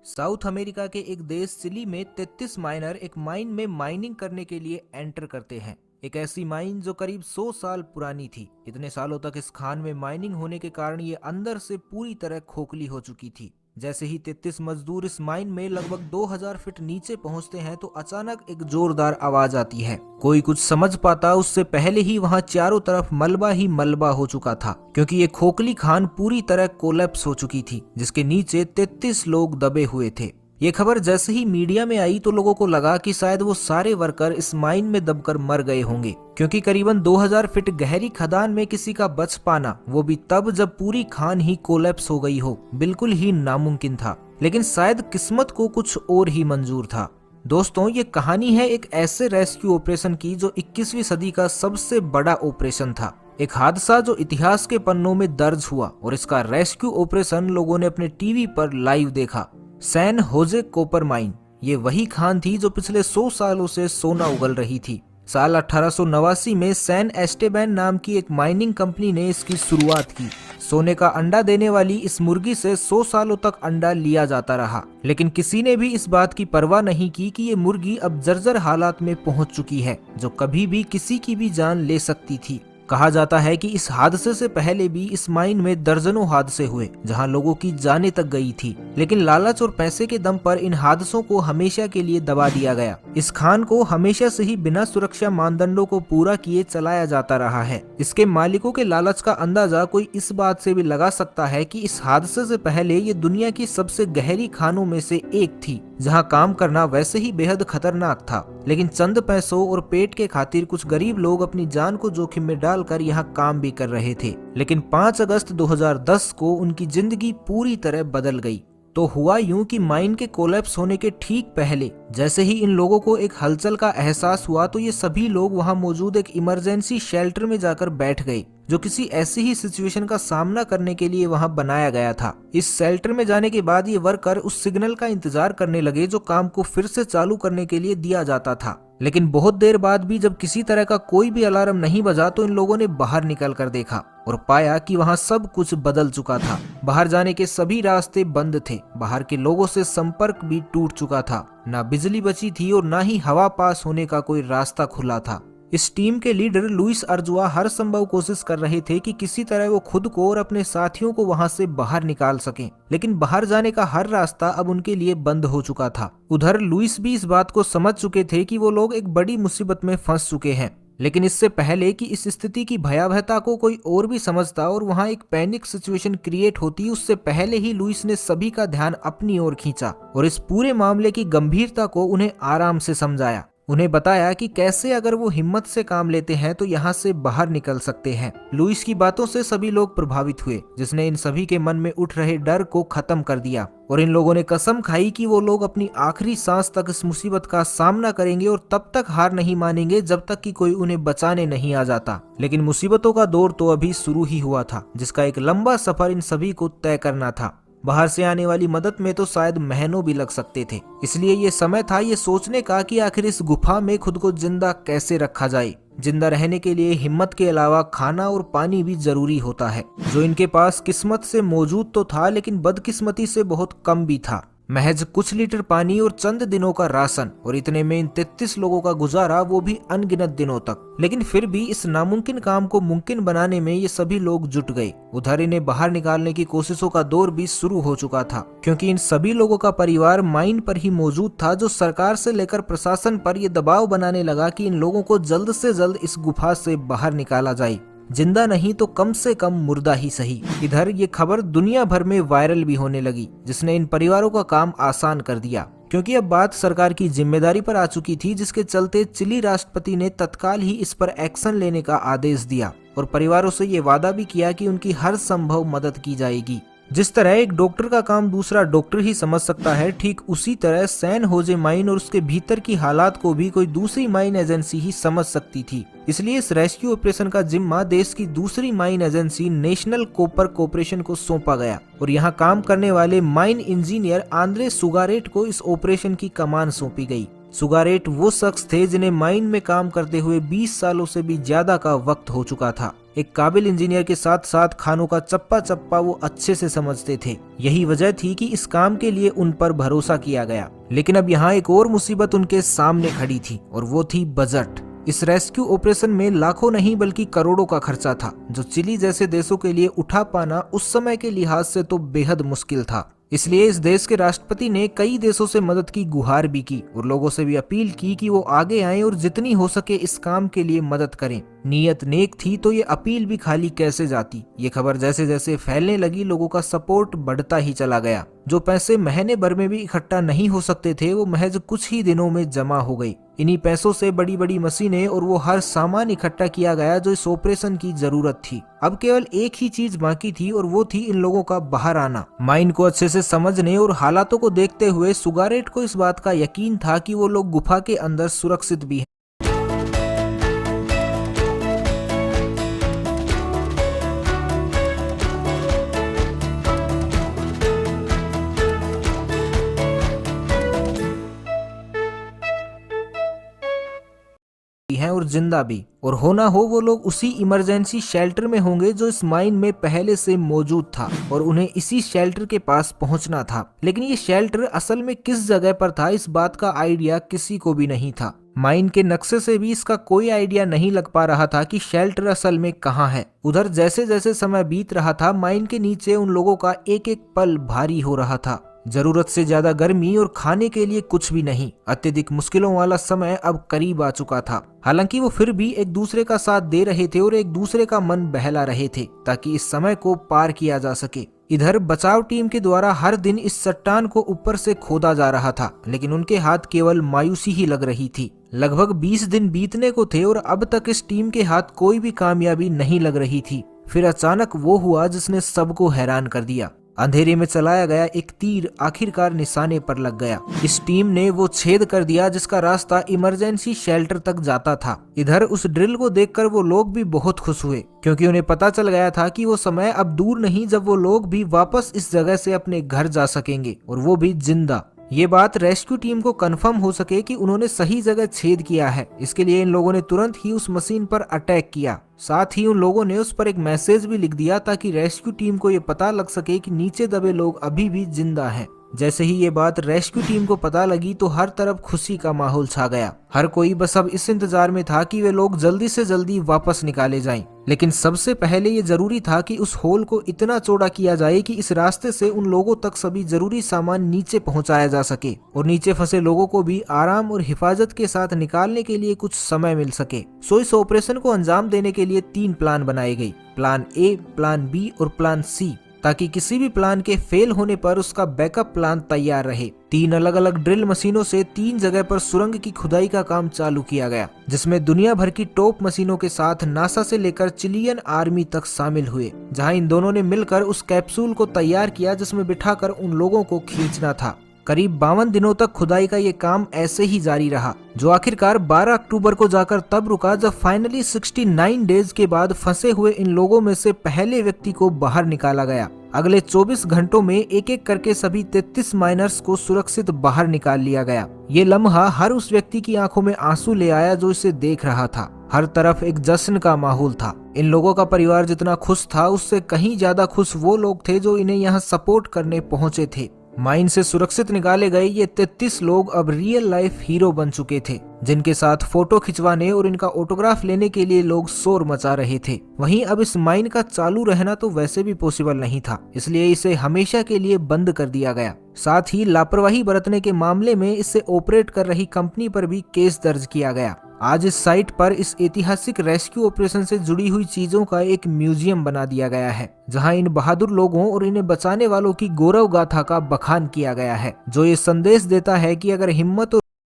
South America के एक देश चिली में 33 माइनर एक माइन में माइनिंग करने के लिए एंटर करते हैं। एक ऐसी माइन जो करीब 100 साल पुरानी थी। इतने सालों तक इस खान में माइनिंग होने के कारण ये अंदर से पूरी तरह खोखली हो चुकी थी। जैसे ही 33 मजदूर इस माइन में लगभग 2000 फीट नीचे पहुंचते हैं तो अचानक एक जोरदार आवाज आती है। कोई कुछ समझ पाता उससे पहले ही वहां चारों तरफ मलबा ही मलबा हो चुका था, क्योंकि ये खोखली खान पूरी तरह कोलैप्स हो चुकी थी, जिसके नीचे 33 लोग दबे हुए थे। ये खबर जैसे ही मीडिया में आई तो लोगों को लगा कि शायद वो सारे वर्कर इस माइन में दबकर मर गए होंगे, क्योंकि करीबन 2000 फीट गहरी खदान में किसी का बच पाना, वो भी तब जब पूरी खान ही कोलैप्स हो गई हो, बिल्कुल ही नामुमकिन था। लेकिन शायद किस्मत को कुछ और ही मंजूर था। दोस्तों, ये कहानी है एक ऐसे रेस्क्यू ऑपरेशन की जो 21वीं सदी का सबसे बड़ा ऑपरेशन था। एक हादसा जो इतिहास के पन्नों में दर्ज हुआ और इसका रेस्क्यू ऑपरेशन लोगों ने अपने टीवी पर लाइव देखा। सैन होजे कॉपर माइन, ये वही खान थी जो पिछले 100 सालों से सोना उगल रही थी। साल 1889 में सैन एस्टेबैन नाम की एक माइनिंग कंपनी ने इसकी शुरुआत की। सोने का अंडा देने वाली इस मुर्गी से 100 सालों तक अंडा लिया जाता रहा, लेकिन किसी ने भी इस बात की परवाह नहीं की कि ये मुर्गी अब जर्जर हालात में पहुंच चुकी है, जो कभी भी किसी की भी जान ले सकती थी। कहा जाता है कि इस हादसे से पहले भी इस माइन में दर्जनों हादसे हुए जहां लोगों की जानें तक गई थी, लेकिन लालच और पैसे के दम पर इन हादसों को हमेशा के लिए दबा दिया गया। इस खान को हमेशा से ही बिना सुरक्षा मानदंडों को पूरा किए चलाया जाता रहा है। इसके मालिकों के लालच का अंदाजा कोई इस बात से भी लगा सकता है कि इस हादसे से पहले ये दुनिया की सबसे गहरी खानों में से एक थी, जहां काम करना वैसे ही बेहद खतरनाक था, लेकिन चंद पैसों और पेट के खातिर कुछ गरीब लोग अपनी जान को जोखिम में डालकर यहाँ काम भी कर रहे थे। लेकिन 5 अगस्त 2010 को उनकी जिंदगी पूरी तरह बदल गई। तो हुआ यूं कि माइन के कोलैप्स होने के ठीक पहले जैसे ही इन लोगों को एक हलचल का एहसास हुआ तो ये सभी लोग वहां मौजूद एक इमरजेंसी शेल्टर में जाकर बैठ गए, जो किसी ऐसी ही सिचुएशन का सामना करने के लिए वहां बनाया गया था। इस शेल्टर में जाने के बाद ये वर्कर उस सिग्नल का इंतजार करने लगे जो काम को फिर से चालू करने के लिए दिया जाता था। लेकिन बहुत देर बाद भी जब किसी तरह का कोई भी अलार्म नहीं बजा तो इन लोगों ने बाहर निकल कर देखा और पाया कि वहां सब कुछ बदल चुका था। बाहर जाने के सभी रास्ते बंद थे, बाहर के लोगों से संपर्क भी टूट चुका था, ना बिजली बची थी और ना ही हवा पास होने का कोई रास्ता खुला था। इस टीम के लीडर लुइस अर्जुआ हर संभव कोशिश कर रहे थे कि किसी तरह वो खुद को और अपने साथियों को वहां से बाहर निकाल सकें, लेकिन बाहर जाने का हर रास्ता अब उनके लिए बंद हो चुका था। उधर लुइस भी इस बात को समझ चुके थे कि वो लोग एक बड़ी मुसीबत में फंस चुके हैं, लेकिन इससे पहले कि इस स्थिति की भयावहता को कोई और भी समझता और वहां एक पैनिक सिचुएशन क्रिएट होती, उससे पहले ही लुइस ने सभी का ध्यान अपनी ओर खींचा और इस पूरे मामले की गंभीरता को उन्हें आराम से समझाया। उन्हें बताया कि कैसे अगर वो हिम्मत से काम लेते हैं तो यहाँ से बाहर निकल सकते हैं। लुइस की बातों से सभी लोग प्रभावित हुए, जिसने इन सभी के मन में उठ रहे डर को खत्म कर दिया और इन लोगों ने कसम खाई कि वो लोग अपनी आखिरी सांस तक इस मुसीबत का सामना करेंगे और तब तक हार नहीं मानेंगे जब तक कि कोई उन्हें बचाने नहीं आ जाता। लेकिन मुसीबतों का दौर तो अभी शुरू ही हुआ था, जिसका एक लंबा सफर इन सभी को तय करना था। बाहर से आने वाली मदद में तो शायद महीनों भी लग सकते थे, इसलिए ये समय था ये सोचने का कि आखिर इस गुफा में खुद को जिंदा कैसे रखा जाए। जिंदा रहने के लिए हिम्मत के अलावा खाना और पानी भी जरूरी होता है, जो इनके पास किस्मत से मौजूद तो था लेकिन बदकिस्मती से बहुत कम भी था। महज कुछ लीटर पानी और चंद दिनों का राशन, और इतने में इन 33 लोगों का गुजारा, वो भी अनगिनत दिनों तक। लेकिन फिर भी इस नामुमकिन काम को मुमकिन बनाने में ये सभी लोग जुट गए। उधर इन्हें बाहर निकालने की कोशिशों का दौर भी शुरू हो चुका था, क्योंकि इन सभी लोगों का परिवार माइन पर ही मौजूद था, जो सरकार से लेकर प्रशासन पर यह दबाव बनाने लगा कि इन लोगों को जल्द से जल्द इस गुफा से बाहर निकाला जाए, जिंदा नहीं तो कम से कम मुर्दा ही सही। इधर ये खबर दुनिया भर में वायरल भी होने लगी, जिसने इन परिवारों का काम आसान कर दिया, क्योंकि अब बात सरकार की जिम्मेदारी पर आ चुकी थी, जिसके चलते चिली राष्ट्रपति ने तत्काल ही इस पर एक्शन लेने का आदेश दिया और परिवारों से ये वादा भी किया कि उनकी हर संभव मदद की जाएगी। जिस तरह एक डॉक्टर का काम दूसरा डॉक्टर ही समझ सकता है, ठीक उसी तरह सैन होजे माइन और उसके भीतर की हालात को भी कोई दूसरी माइन एजेंसी ही समझ सकती थी। इसलिए इस रेस्क्यू ऑपरेशन का जिम्मा देश की दूसरी mine agency national copper corporation को सौंपा गया और यहाँ काम करने वाले माइन इंजीनियर आंद्रे सुगारेट को इस ऑपरेशन की कमान सौंपी गई। सुगारेट वो शख्स थे जिन्हें माइन में काम करते हुए 20 सालों से भी ज्यादा का वक्त हो चुका था। एक काबिल इंजीनियर के साथ साथ खानों का चप्पा चप्पा वो अच्छे से समझते थे। यही वजह थी कि इस काम के लिए उन पर भरोसा किया गया। लेकिन अब यहाँ एक और मुसीबत उनके सामने खड़ी थी और वो थी बजट। इस रेस्क्यू ऑपरेशन में लाखों नहीं बल्कि करोड़ों का खर्चा था, जो चिली जैसे देशों के लिए उठा पाना उस समय के लिहाज से तो बेहद मुश्किल था। इसलिए इस देश के राष्ट्रपति ने कई देशों से मदद की गुहार भी की और लोगों से भी अपील की कि वो आगे आएं और जितनी हो सके इस काम के लिए मदद करें। नीयत नेक थी तो ये अपील भी खाली कैसे जाती। ये खबर जैसे जैसे फैलने लगी, लोगों का सपोर्ट बढ़ता ही चला गया। जो पैसे महीने भर में भी इकट्ठा नहीं हो सकते थे, वो महज कुछ ही दिनों में जमा हो गई। इन्हीं पैसों से बड़ी बड़ी मशीनें और वो हर सामान इकट्ठा किया गया जो इस ऑपरेशन की जरूरत थी। अब केवल एक ही चीज बाकी थी और वो थी इन लोगों का बाहर आना। माइन को अच्छे से समझने और हालातों को देखते हुए सुगारेट को इस बात का यकीन था कि वो लोग गुफा के अंदर सुरक्षित भी हैं। हैं और जिंदा भी, और होना हो वो लोग उसी इमरजेंसी शेल्टर में होंगे जो इस माइन में पहले से मौजूद था और उन्हें इसी शेल्टर के पास पहुंचना था। लेकिन ये शेल्टर असल में किस जगह पर था, इस बात का आइडिया किसी को भी नहीं था। माइन के नक्शे से भी इसका कोई आइडिया नहीं लग पा रहा था कि शेल्टर असल में कहाँ है। उधर जैसे जैसे समय बीत रहा था, माइन के नीचे उन लोगों का एक एक पल भारी हो रहा था। जरूरत से ज्यादा गर्मी और खाने के लिए कुछ भी नहीं। अत्यधिक मुश्किलों वाला समय अब करीब आ चुका था। हालांकि वो फिर भी एक दूसरे का साथ दे रहे थे और एक दूसरे का मन बहला रहे थे ताकि इस समय को पार किया जा सके। इधर बचाव टीम के द्वारा हर दिन इस चट्टान को ऊपर से खोदा जा रहा था, लेकिन उनके हाथ केवल मायूसी ही लग रही थी। लगभग 20 दिन बीतने को थे और अब तक इस टीम के हाथ कोई भी कामयाबी नहीं लग रही थी। फिर अचानक वो हुआ जिसने सबको हैरान कर दिया। अंधेरे में चलाया गया एक तीर आखिरकार निशाने पर लग गया। इस टीम ने वो छेद कर दिया जिसका रास्ता इमरजेंसी शेल्टर तक जाता था। इधर उस ड्रिल को देखकर वो लोग भी बहुत खुश हुए, क्योंकि उन्हें पता चल गया था कि वो समय अब दूर नहीं जब वो लोग भी वापस इस जगह से अपने घर जा सकेंगे, और वो भी जिंदा। ये बात रेस्क्यू टीम को कंफर्म हो सके कि उन्होंने सही जगह छेद किया है, इसके लिए इन लोगों ने तुरंत ही उस मशीन पर अटैक किया। साथ ही उन लोगों ने उस पर एक मैसेज भी लिख दिया ताकि रेस्क्यू टीम को ये पता लग सके कि नीचे दबे लोग अभी भी जिंदा हैं। जैसे ही ये बात रेस्क्यू टीम को पता लगी तो हर तरफ खुशी का माहौल छा गया। हर कोई बस अब इस इंतजार में था कि वे लोग जल्दी से जल्दी वापस निकाले जाएं। लेकिन सबसे पहले ये जरूरी था कि उस होल को इतना चौड़ा किया जाए कि इस रास्ते से उन लोगों तक सभी जरूरी सामान नीचे पहुंचाया जा सके और नीचे फंसे लोगों को भी आराम और हिफाजत के साथ निकालने के लिए कुछ समय मिल सके। सो इस ऑपरेशन को अंजाम देने के लिए 3 प्लान बनाए गए, प्लान ए, प्लान बी और प्लान सी, ताकि किसी भी प्लान के फेल होने पर उसका बैकअप प्लान तैयार रहे। 3 अलग अलग ड्रिल मशीनों से 3 जगह पर सुरंग की खुदाई का काम चालू किया गया, जिसमें दुनिया भर की टॉप मशीनों के साथ नासा से लेकर चिलियन आर्मी तक शामिल हुए, जहां इन दोनों ने मिलकर उस कैप्सूल को तैयार किया जिसमें बिठाकर उन लोगों को खींचना था। करीब 52 दिनों तक खुदाई का ये काम ऐसे ही जारी रहा, जो आखिरकार 12 अक्टूबर को जाकर तब रुका जब फाइनली 69 डेज के बाद फंसे हुए इन लोगों में से पहले व्यक्ति को बाहर निकाला गया। अगले 24 घंटों में एक एक करके सभी 33 माइनर्स को सुरक्षित बाहर निकाल लिया गया। ये लम्हा हर उस व्यक्ति की आंखों में आंसू ले आया जो इसे देख रहा था। हर तरफ एक जश्न का माहौल था। इन लोगों का परिवार जितना खुश था, उससे कहीं ज्यादा खुश वो लोग थे जो इन्हें यहाँ सपोर्ट करने पहुंचे थे। माइन से सुरक्षित निकाले गए ये 33 लोग अब रियल लाइफ हीरो बन चुके थे, जिनके साथ फोटो खिंचवाने और इनका ऑटोग्राफ लेने के लिए लोग शोर मचा रहे थे। वहीं अब इस माइन का चालू रहना तो वैसे भी पॉसिबल नहीं था, इसलिए इसे हमेशा के लिए बंद कर दिया गया। साथ ही लापरवाही बरतने के मामले में इसे ऑपरेट कर रही कंपनी पर भी केस दर्ज किया गया। आज इस साइट पर इस ऐतिहासिक रेस्क्यू ऑपरेशन से जुड़ी हुई चीजों का एक म्यूजियम बना दिया गया है, जहां इन बहादुर लोगों और इन्हें बचाने वालों की गौरव गाथा का बखान किया गया है, जो ये संदेश देता है कि अगर हिम्मत और